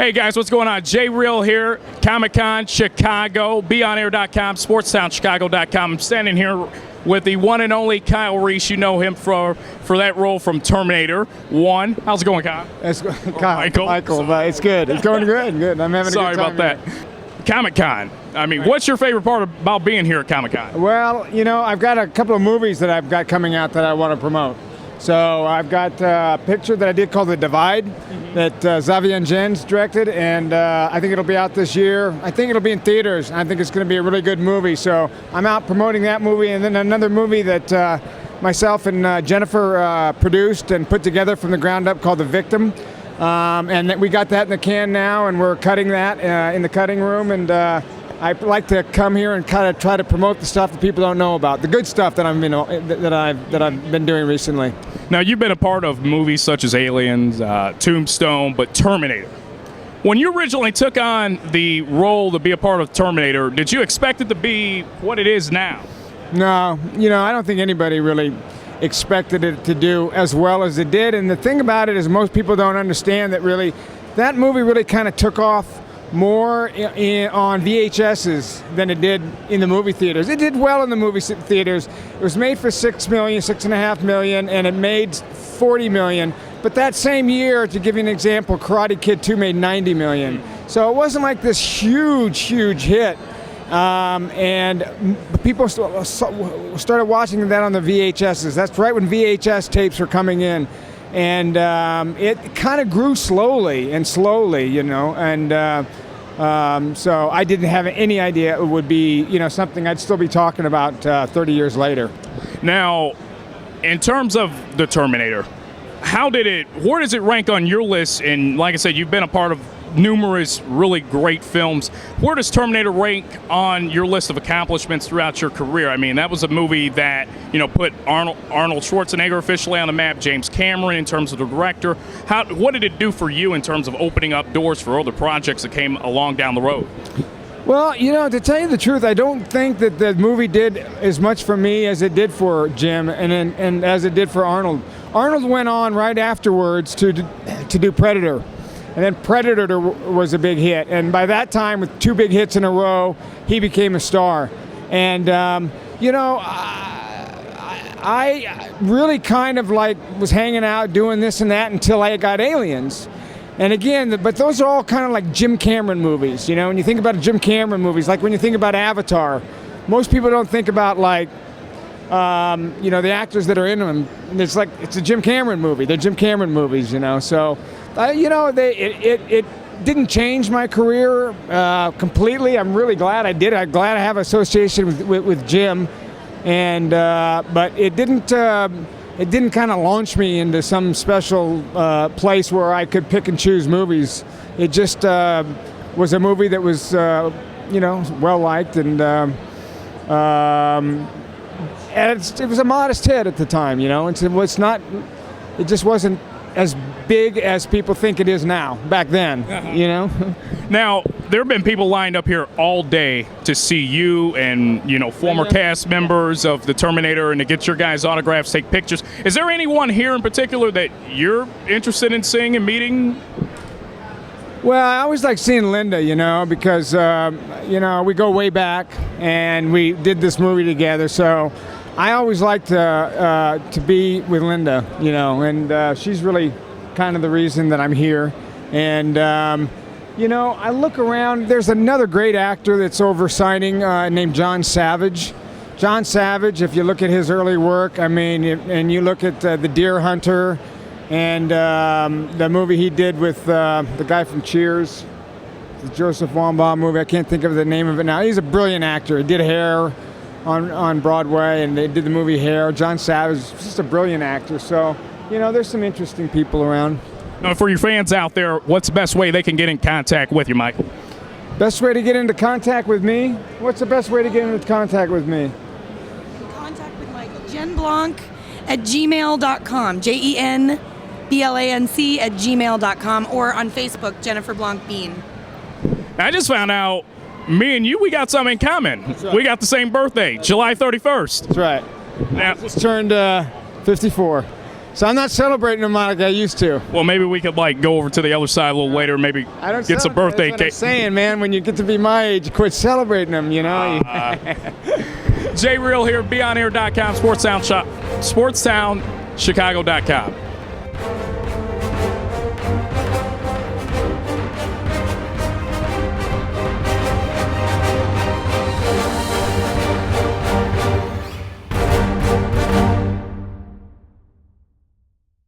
Hey guys, what's going on? Jay Real here, Comic-Con Chicago, BeOnAir.com, SportsTownChicago.com. I'm standing here with the one and only Kyle Reese. You know him for that role from Terminator 1. How's it going, Kyle? It's Michael, but it's good. It's going good. I'm having a Sorry good time. about that. Comic-Con. I mean, what's your favorite part about being here at Comic-Con? Well, you know, I've got a couple of movies that I've got coming out that I want to promote. So I've got a picture that I did called The Divide that Xavier Gens directed, and I think it'll be out this year. I think it'll be in theaters. I think it's going to be a really good movie. So I'm out promoting that movie, and then another movie that myself and Jennifer produced and put together from the ground up called The Victim. And we got that in the can now, and we're cutting that in the cutting room. And I like to come here and kind of try to promote the stuff that people don't know about, the good stuff that I've been doing recently. Now, you've been a part of movies such as Aliens, Tombstone, but Terminator. When you originally took on the role to be a part of Terminator, did you expect it to be what it is now? No, you know, I don't think anybody really expected it to do as well as it did. And the thing about it is most people don't understand that really that movie really kind of took off more on VHSs than it did in the movie theaters. It did well in the movie theaters. It was made for $6.5 million, and it made $40 million. But that same year, to give you an example, Karate Kid 2 made $90 million. So it wasn't like this huge hit. And people started watching that on the VHSs. That's right when VHS tapes were coming in. And it kind of grew slowly, you know, and so I didn't have any idea it would be, you know, something I'd still be talking about 30 years later. Now, in terms of the Terminator, where does it rank on your list? And like I said, you've been a part of numerous really great films. Where does Terminator rank on your list of accomplishments throughout your career? I mean, that was a movie that, you know, put Arnold Schwarzenegger officially on the map, James Cameron in terms of the director. What did it do for you in terms of opening up doors for other projects that came along down the road? Well, you know, to tell you the truth, I don't think that the movie did as much for me as it did for Jim and as it did for Arnold. Arnold went on right afterwards to do Predator. And then Predator was a big hit. And by that time, with 2 big hits in a row, he became a star. And, you know, I really kind of like was hanging out doing this and that until I got Aliens. And again, but those are all kind of like Jim Cameron movies. You know, when you think about Jim Cameron movies, like when you think about Avatar, most people don't think about like, you know, the actors that are in them. It's like, it's a Jim Cameron movie. They're Jim Cameron movies, you know. So, you know, it didn't change my career completely. I'm really glad I did. I'm glad I have association with Jim, and but it didn't kind of launch me into some special place where I could pick and choose movies. It just was a movie that was you know, well liked, and it was a modest hit at the time. You know, it just wasn't as big as people think it is now, back then, you know? Now, there have been people lined up here all day to see you and, you know, former cast members of the Terminator and to get your guys' autographs, take pictures. Is there anyone here in particular that you're interested in seeing and meeting? Well, I always like seeing Linda, you know, because, you know, we go way back and we did this movie together, so I always like to be with Linda, you know, and she's really kind of the reason that I'm here. And, you know, I look around, there's another great actor that's over signing named John Savage. John Savage, if you look at his early work, I mean, and you look at The Deer Hunter and the movie he did with the guy from Cheers, the Joseph Wambaugh movie, I can't think of the name of it now. He's a brilliant actor. He did Hair on Broadway, and they did the movie Hair. John Savage is just a brilliant actor. So, you know, there's some interesting people around. Now, for your fans out there, what's the best way they can get in contact with you, Michael? Best way to get into contact with me? What's the best way to get into contact with me? Contact with Michael. jenblanc@gmail.com. JenBlanc@gmail.com, or on Facebook, Jennifer Blanc Biehn. I just found out me and you, we got something in common. Right. We got the same birthday, July 31st. That's right. Now, I just turned 54. So I'm not celebrating them like I used to. Well, maybe we could like go over to the other side a little later. Maybe I don't get some celebrate. birthday That's what I'm cake. saying, man, when you get to be my age, you quit celebrating them, you know? Jay Real here, BeyondAir.com, SportsSoundChicago.com.